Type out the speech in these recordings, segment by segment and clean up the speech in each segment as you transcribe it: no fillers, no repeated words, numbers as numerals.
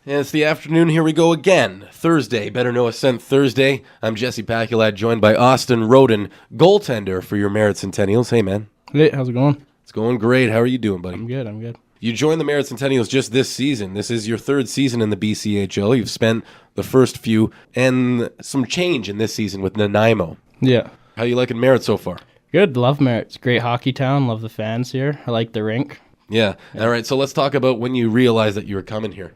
And it's the afternoon. Here we go again. Thursday, Better Know Ascent Thursday. I'm Jesse Paculad, joined by Austin Roden, goaltender for your Merritt Centennials. Hey, man. Hey, how's it going? It's going great. How are you doing, buddy? I'm good. You joined the Merritt Centennials just this season. This is your third season in the BCHL. You've spent the first few and some change in this season with Nanaimo. Yeah. How you liking Merritt so far? Good. Love Merritt. It's a great hockey town. Love the fans here. I like the rink. Yeah. All right, so let's talk about when you realized that you were coming here.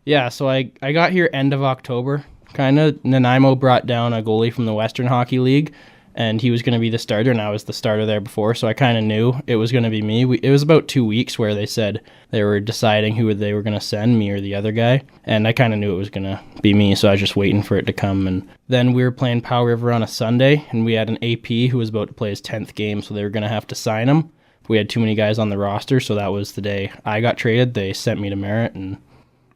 Yeah, so I got here end of October, kind of. Nanaimo brought down a goalie from the Western Hockey League, and he was going to be the starter, and I was the starter there before, so I kind of knew it was going to be me. It was about 2 weeks where they said they were deciding who they were going to send, me or the other guy, and I kind of knew it was going to be me, so I was just waiting for it to come. And then we were playing Powell River on a Sunday, and we had an AP who was about to play his 10th game, so they were going to have to sign him. We had too many guys on the roster, so that was the day I got traded. They sent me to Merritt, and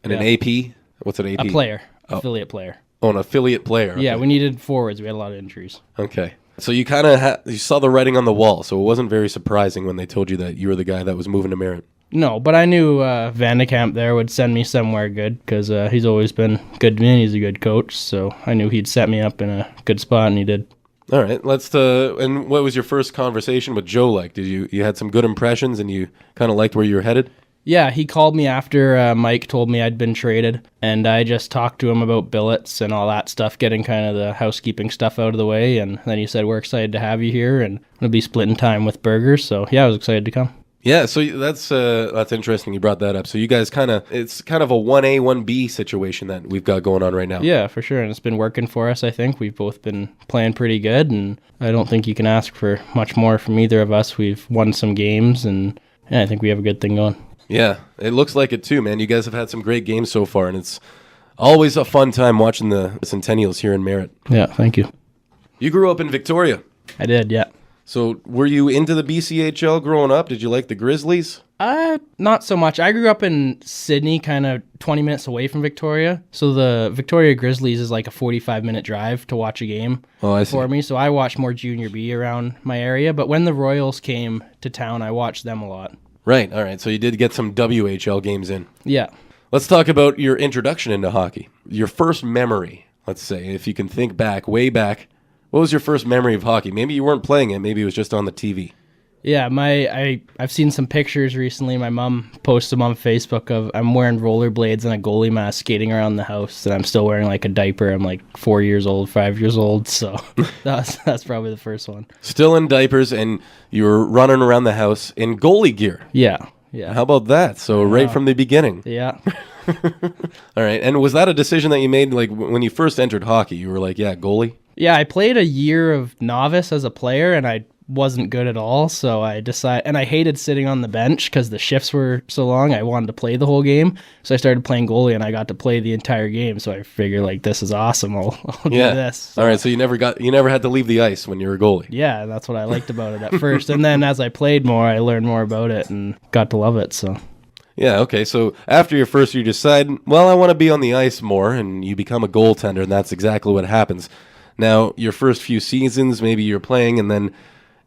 An AP? What's an AP? a player, affiliate player. Oh, an affiliate player. Okay. Yeah, we needed forwards. We had a lot of injuries. Okay. So you kind of you saw the writing on the wall, so it wasn't very surprising when they told you that you were the guy that was moving to Merritt. No, but I knew Van de Kamp there would send me somewhere good because he's always been good to me and he's a good coach. So I knew he'd set me up in a good spot, and he did. All right, and what was your first conversation with Joe like? Did you had some good impressions and you kind of liked where you were headed? Yeah, he called me after Mike told me I'd been traded, and I just talked to him about billets and all that stuff, getting kind of the housekeeping stuff out of the way, and then he said, we're excited to have you here, and we'll be splitting time with burgers, so yeah, I was excited to come. Yeah, so that's interesting you brought that up. So you guys it's kind of a 1A, 1B situation that we've got going on right now. Yeah, for sure, and it's been working for us, I think. We've both been playing pretty good, and I don't think you can ask for much more from either of us. We've won some games, and yeah, I think we have a good thing going. Yeah, it looks like it too, man. You guys have had some great games so far, and it's always a fun time watching the Centennials here in Merritt. Yeah, thank you. You grew up in Victoria. I did, yeah. So were you into the BCHL growing up? Did you like the Grizzlies? Not so much. I grew up in Sydney, kind of 20 minutes away from Victoria. So the Victoria Grizzlies is like a 45-minute drive to watch a game for me. So I watched more Junior B around my area. But when the Royals came to town, I watched them a lot. Right, all right. So you did get some WHL games in. Yeah. Let's talk about your introduction into hockey. Your first memory, let's say, if you can think back, way back. What was your first memory of hockey? Maybe you weren't playing it. Maybe it was just on the TV. Yeah, I've seen some pictures recently. My mom posted them on Facebook of I'm wearing rollerblades and a goalie mask skating around the house, and I'm still wearing like a diaper. I'm like 4 years old, 5 years old, so that's probably the first one. Still in diapers, and you were running around the house in goalie gear. Yeah. How about that? So right from the beginning. Yeah. All right, and was that a decision that you made like when you first entered hockey? You were like, yeah, goalie? Yeah, I played a year of novice as a player, and I wasn't good at all, so I decided, and I hated sitting on the bench because the shifts were so long. I wanted to play the whole game, so I started playing goalie, and I got to play the entire game. So I figured, like, this is awesome. I'll do this. So, all right. So you never had to leave the ice when you were a goalie. Yeah, that's what I liked about it at first, and then as I played more, I learned more about it and got to love it. So. Yeah, okay, so after your first year, you decide, well, I want to be on the ice more, and you become a goaltender, and that's exactly what happens. Now, your first few seasons, maybe you're playing, and then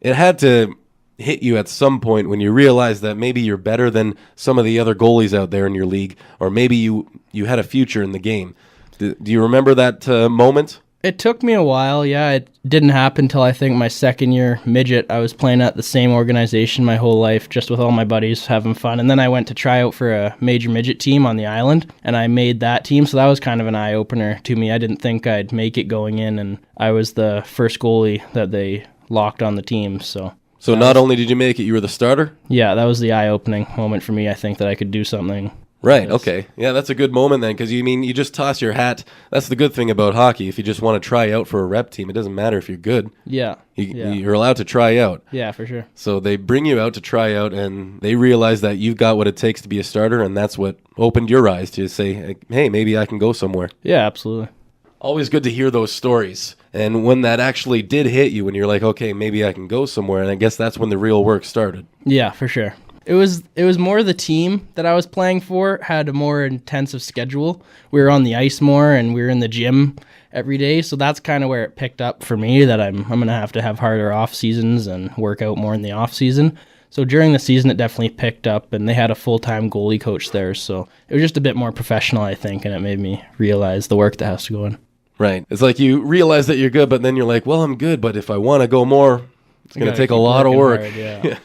it had to hit you at some point when you realized that maybe you're better than some of the other goalies out there in your league, or maybe you had a future in the game. Do you remember that moment? It took me a while, yeah. It didn't happen until I think my second year midget. I was playing at the same organization my whole life, just with all my buddies having fun. And then I went to try out for a major midget team on the island, and I made that team. So that was kind of an eye-opener to me. I didn't think I'd make it going in, and I was the first goalie that they locked on the team. So not only did you make it, you were the starter? Yeah, that was the eye-opening moment for me. I think that I could do something. Right, okay. Yeah, that's a good moment then, because you just toss your hat. That's the good thing about hockey. If you just want to try out for a rep team, it doesn't matter if you're good. Yeah. You're allowed to try out. Yeah, for sure. So they bring you out to try out, and they realize that you've got what it takes to be a starter, and that's what opened your eyes to say, hey, maybe I can go somewhere. Yeah, absolutely. Always good to hear those stories. And when that actually did hit you, when you're like, okay, maybe I can go somewhere, and I guess that's when the real work started. Yeah, for sure. It was more the team that I was playing for had a more intensive schedule. We were on the ice more, and we were in the gym every day. So that's kind of where it picked up for me, that I'm going to have harder off seasons and work out more in the off season. So during the season, it definitely picked up, and they had a full-time goalie coach there. So it was just a bit more professional, I think, and it made me realize the work that has to go in. Right. It's like you realize that you're good, but then you're like, well, I'm good, but if I want to go more, it's going to take a lot of work. Hard, yeah.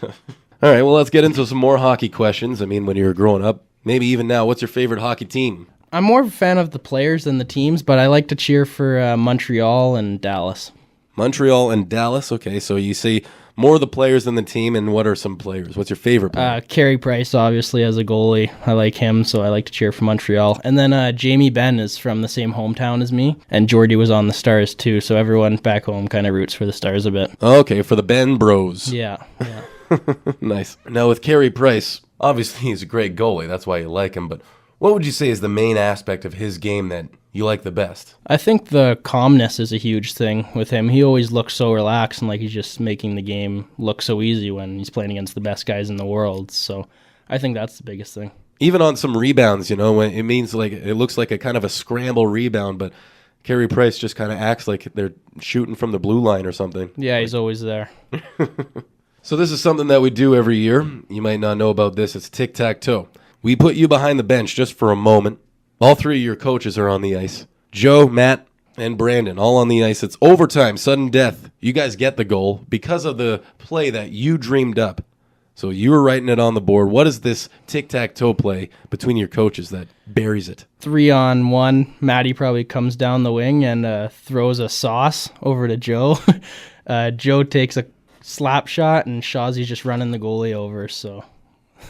All right, well, let's get into some more hockey questions. I mean, when you were growing up, maybe even now, what's your favorite hockey team? I'm more of a fan of the players than the teams, but I like to cheer for Montreal and Dallas. Montreal and Dallas. Okay, so you see more of the players than the team, and what are some players? What's your favorite player? Carey Price, obviously, as a goalie. I like him, so I like to cheer for Montreal. And then Jamie Benn is from the same hometown as me, and Jordy was on the Stars too, so everyone back home kind of roots for the Stars a bit. Okay, for the Ben Bros. Yeah. Nice. Now, with Carey Price, obviously he's a great goalie. That's why you like him, but what would you say is the main aspect of his game that you like the best? I think the calmness is a huge thing with him. He always looks so relaxed and like he's just making the game look so easy when he's playing against the best guys in the world. So I think that's the biggest thing. Even on some rebounds, when it means like it looks like a kind of a scramble rebound, but Carey Price just kind of acts like they're shooting from the blue line or something. Yeah, he's always there. So this is something that we do every year. You might not know about this. It's tic-tac-toe. We put you behind the bench just for a moment. All three of your coaches are on the ice. Joe, Matt, and Brandon, all on the ice. It's overtime, sudden death. You guys get the goal because of the play that you dreamed up. So you were writing it on the board. What is this tic-tac-toe play between your coaches that buries it? 3-on-1. Matty probably comes down the wing and throws a sauce over to Joe. Joe takes a slap shot, and Shawzy's just running the goalie over, so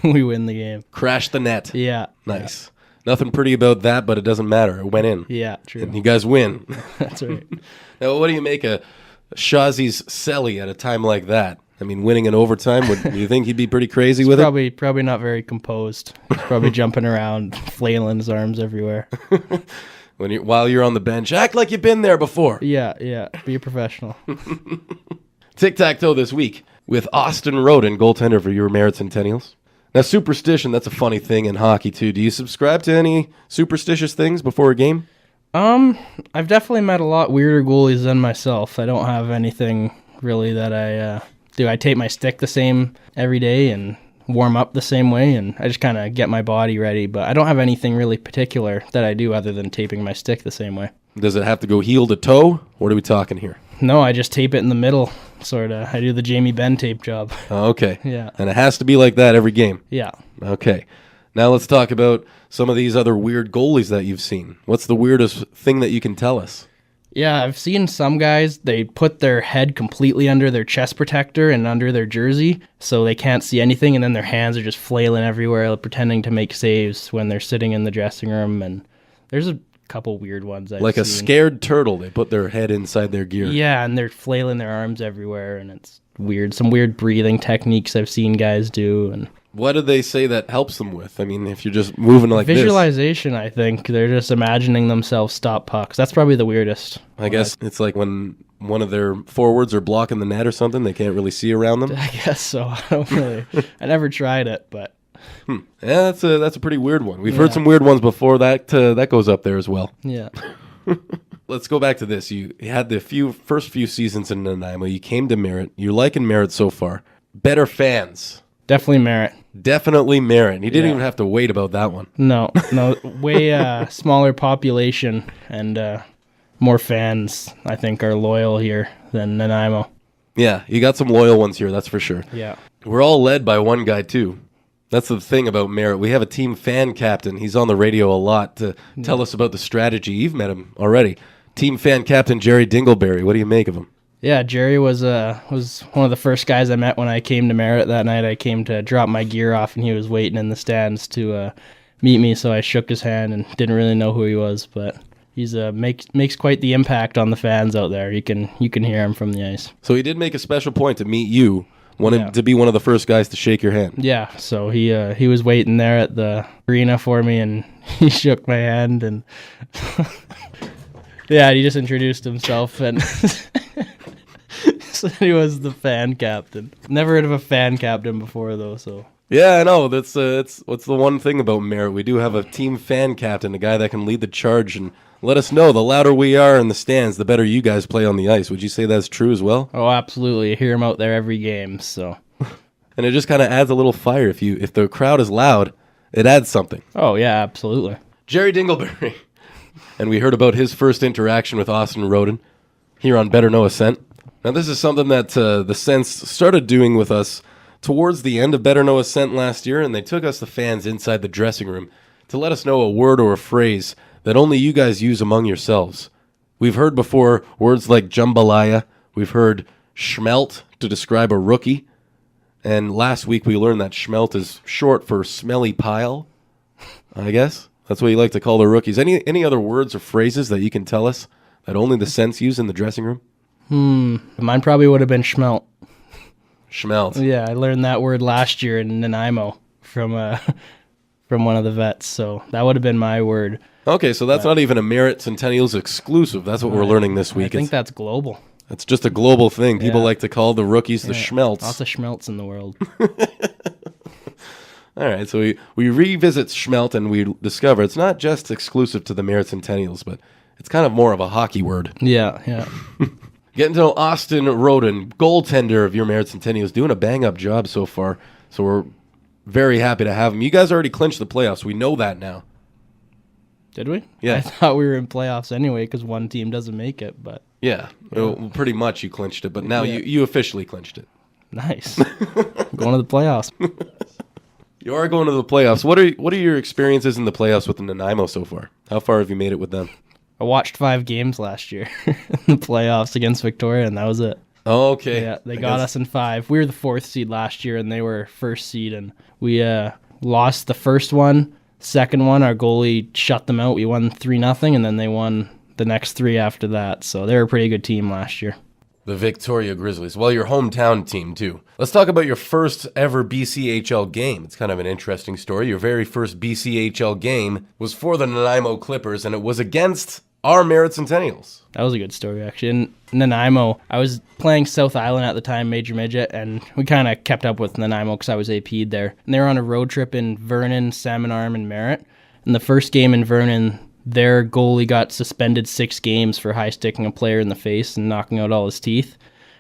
we win the game. Crash the net. Yeah. Nice. Yeah. Nothing pretty about that, but it doesn't matter. It went in. Yeah, true. And you guys win. That's right. Now, what do you make of Shawzy's celly at a time like that? I mean, winning in overtime, do you think he'd be pretty crazy with it? Probably not very composed. He's probably jumping around, flailing his arms everywhere. While you're on the bench, act like you've been there before. Yeah. Be a professional. Tic-tac-toe this week with Austin Roden, goaltender for your Merritt Centennials. Now, superstition, that's a funny thing in hockey, too. Do you subscribe to any superstitious things before a game? I've definitely met a lot weirder goalies than myself. I don't have anything really that I do. I tape my stick the same every day and warm up the same way, and I just kind of get my body ready. But I don't have anything really particular that I do other than taping my stick the same way. Does it have to go heel to toe? What are we talking here? No, I just tape it in the middle, sort of. I do the Jamie Benn tape job. Oh, okay. Yeah. And it has to be like that every game? Yeah. Okay. Now let's talk about some of these other weird goalies that you've seen. What's the weirdest thing that you can tell us? Yeah, I've seen some guys, they put their head completely under their chest protector and under their jersey, so they can't see anything, and then their hands are just flailing everywhere, pretending to make saves when they're sitting in the dressing room, and there's a couple weird ones I've like seen. A scared turtle. They put their head inside their gear. Yeah, and they're flailing their arms everywhere, and it's weird. Some weird breathing techniques I've seen guys do. And what do they say that helps them with? I mean, if you're just moving like visualization, I think. They're just imagining themselves stop pucks. That's probably the weirdest. I guess it's like when one of their forwards are blocking the net or something, they can't really see around them. I guess so. I don't really. I never tried it, but. Yeah, that's a pretty weird one. We've heard some weird ones before. That goes up there as well. Yeah. Let's go back to this. You had the first few seasons in Nanaimo. You came to Merritt. You're liking Merritt so far. Better fans. Definitely Merritt. Definitely Merritt. You didn't even have to wait about that one. No. Way smaller population and more fans, I think, are loyal here than Nanaimo. Yeah, you got some loyal ones here, that's for sure. Yeah. We're all led by one guy, too. That's the thing about Merritt. We have a team fan captain. He's on the radio a lot to tell us about the strategy. You've met him already. Team fan captain Jerry Dingleberry. What do you make of him? Yeah, Jerry was one of the first guys I met when I came to Merritt that night. I came to drop my gear off, and he was waiting in the stands to meet me, so I shook his hand and didn't really know who he was, but he's makes quite the impact on the fans out there. You can hear him from the ice. So he did make a special point to meet you. Wanted to be one of the first guys to shake your hand. Yeah, so he was waiting there at the arena for me, and he shook my hand, and yeah, he just introduced himself and said he was the fan captain. Never heard of a fan captain before, though. So yeah, I know. That's what's the one thing about Merritt. We do have a team fan captain, a guy that can lead the charge and let us know. The louder we are in the stands, the better you guys play on the ice. Would you say that's true as well? Oh, absolutely. I hear him out there every game, so. And it just kind of adds a little fire. If the crowd is loud, it adds something. Oh, yeah, absolutely. Jerry Dingleberry. And we heard about his first interaction with Austin Roden here on Better Know Ascent. Now, this is something that the Sens started doing with us towards the end of Better Know Ascent last year, and they took us, the fans, inside the dressing room to let us know a word or a phrase that only you guys use among yourselves. We've heard before words like jambalaya. We've heard schmelt to describe a rookie. And last week we learned that schmelt is short for smelly pile, I guess. That's what you like to call the rookies. Any other words or phrases that you can tell us that only the Sens use in the dressing room? Mine probably would have been schmelt. Schmelt. Yeah, I learned that word last year in Nanaimo from one of the vets, so that would have been my word. Okay, so that's not even a Merritt Centennials exclusive. That's what we're learning this week. I think that's global. It's just a global thing. People like to call the rookies the schmelts. Lots of schmelts in the world. All right, so we revisit schmelt and we discover it's not just exclusive to the Merritt Centennials, but it's kind of more of a hockey word. Yeah. Getting to know Austin Roden, goaltender of your Merritt Centennials, doing a bang-up job so far. So we're very happy to have him. You guys already clinched the playoffs. We know that now. Did we? Yeah. I thought we were in playoffs anyway because one team doesn't make it, but... Yeah. Well, pretty much you clinched it, but now you officially clinched it. Nice. Going to the playoffs. You are going to the playoffs. What are your experiences in the playoffs with the Nanaimo so far? How far have you made it with them? I watched 5 games last year in the playoffs against Victoria, and that was it. Oh, okay. Yeah, they got us in 5. We were the 4th seed last year, and they were 1st seed, and we lost the first one. Second one, our goalie shut them out. We won 3-0, and then they won the next 3 after that. So they were a pretty good team last year. The Victoria Grizzlies. Well, your hometown team, too. Let's talk about your first ever BCHL game. It's kind of an interesting story. Your very first BCHL game was for the Nanaimo Clippers, and it was against our Merritt Centennials. That was a good story, actually. In Nanaimo, I was playing South Island at the time, Major Midget, and we kind of kept up with Nanaimo because I was AP'd there. And they were on a road trip in Vernon, Salmon Arm, and Merritt. And the first game in Vernon, their goalie got suspended 6 games for high-sticking a player in the face and knocking out all his teeth.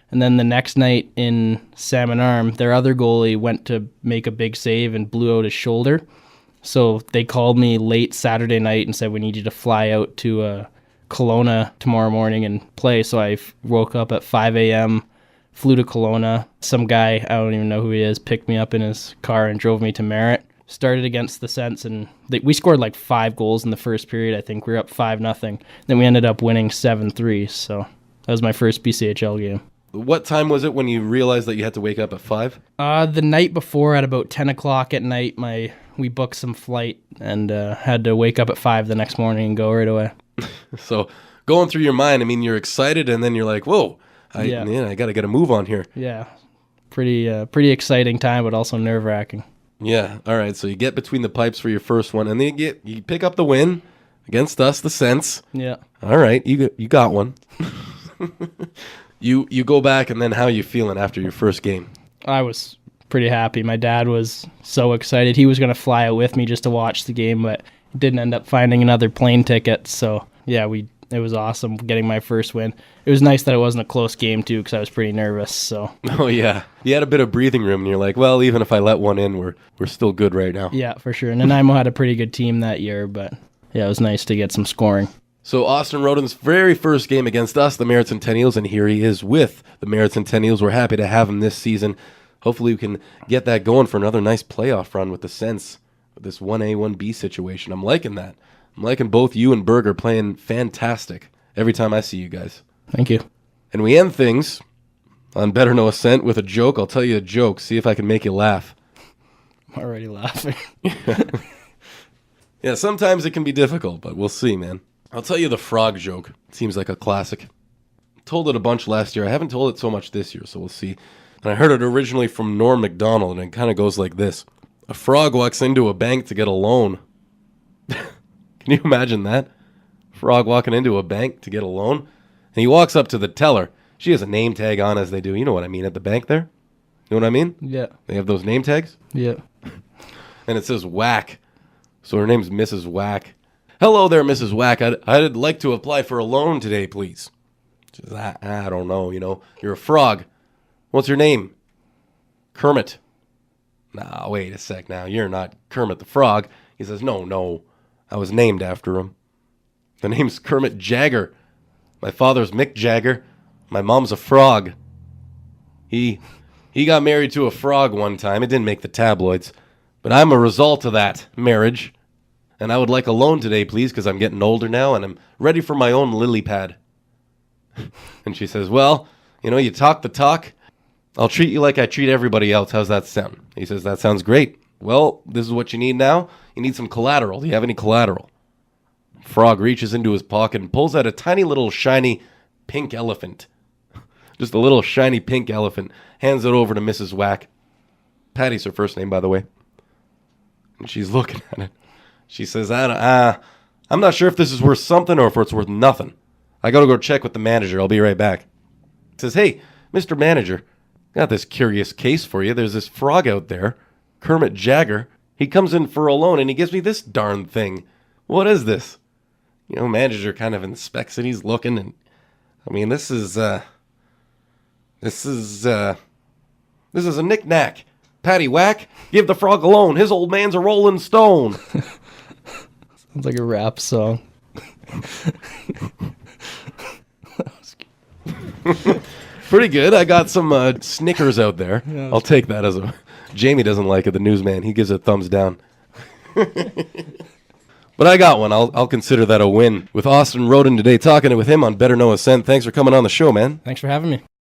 And then the next night in Salmon Arm, their other goalie went to make a big save and blew out his shoulder. So they called me late Saturday night and said, we need you to fly out to Kelowna tomorrow morning and play. So I woke up at 5 a.m., flew to Kelowna. Some guy, I don't even know who he is, picked me up in his car and drove me to Merritt. Started against the Sens, and we scored like 5 goals in the first period. I think we were up 5-0. Then we ended up winning 7-3. So that was my first BCHL game. What time was it when you realized that you had to wake up at 5? The night before, at about 10 o'clock at night, we booked some flight and had to wake up at 5 the next morning and go right away. So going through your mind, I mean, you're excited, and then you're like, whoa, I got to get a move on here. Yeah, pretty exciting time, but also nerve-wracking. Yeah, all right, so you get between the pipes for your first one, and then you pick up the win against us, the Sens. Yeah. All right, you got one. You go back, and then how are you feeling after your first game? I was pretty happy. My dad was so excited. He was going to fly out with me just to watch the game, but didn't end up finding another plane ticket. So, yeah, it was awesome getting my first win. It was nice that it wasn't a close game, too, because I was pretty nervous. So. Oh, yeah. You had a bit of breathing room, and you're like, well, even if I let one in, we're still good right now. Yeah, for sure. And Nanaimo had a pretty good team that year, but, yeah, it was nice to get some scoring. So Austin Roden's very first game against us, the Merritt Centennials, and here he is with the Merritt Centennials. We're happy to have him this season. Hopefully we can get that going for another nice playoff run with the Sens, with this 1A, 1B situation. I'm liking that. I'm liking both you and Berger playing fantastic every time I see you guys. Thank you. And we end things on Better Know Ascent with a joke. I'll tell you a joke. See if I can make you laugh. I'm already laughing. Yeah, sometimes it can be difficult, but we'll see, man. I'll tell you the frog joke. It seems like a classic. Told it a bunch last year. I haven't told it so much this year, so we'll see. And I heard it originally from Norm Macdonald, and it kind of goes like this. A frog walks into a bank to get a loan. Can you imagine that? Frog walking into a bank to get a loan? And he walks up to the teller. She has a name tag on, as they do. You know what I mean at the bank there? You know what I mean? Yeah. They have those name tags? Yeah. And it says Whack. So her name's Mrs. Whack. Hello there, Mrs. Whack. I'd like to apply for a loan today, please. She says, I don't know, you're a frog. What's your name? Kermit. Nah, wait a sec now. You're not Kermit the Frog. He says, no, I was named after him. The name's Kermit Jagger. My father's Mick Jagger. My mom's a frog. He got married to a frog one time. It didn't make the tabloids. But I'm a result of that marriage. And I would like a loan today, please, because I'm getting older now and I'm ready for my own lily pad. And she says, well, you talk the talk. I'll treat you like I treat everybody else. How's that sound? He says, that sounds great. Well, this is what you need now. You need some collateral. Do you have any collateral? Frog reaches into his pocket and pulls out a tiny little shiny pink elephant. Just a little shiny pink elephant. Hands it over to Mrs. Whack. Patty's her first name, by the way. And she's looking at it. She says, I'm not sure if this is worth something or if it's worth nothing. I got to go check with the manager. I'll be right back. He says, hey, Mr. Manager, got this curious case for you. There's this frog out there, Kermit Jagger. He comes in for a loan and he gives me this darn thing. What is this? Manager kind of inspects it. He's looking and, this is a knick-knack. Patty Whack, give the frog a loan. His old man's a rolling stone. Sounds like a rap song. Pretty good. I got some Snickers out there. Yeah. I'll take that as a... Jamie doesn't like it, the newsman. He gives it a thumbs down. But I got one. I'll consider that a win. With Austin Roden today, talking with him on Better Know Ascent. Thanks for coming on the show, man. Thanks for having me.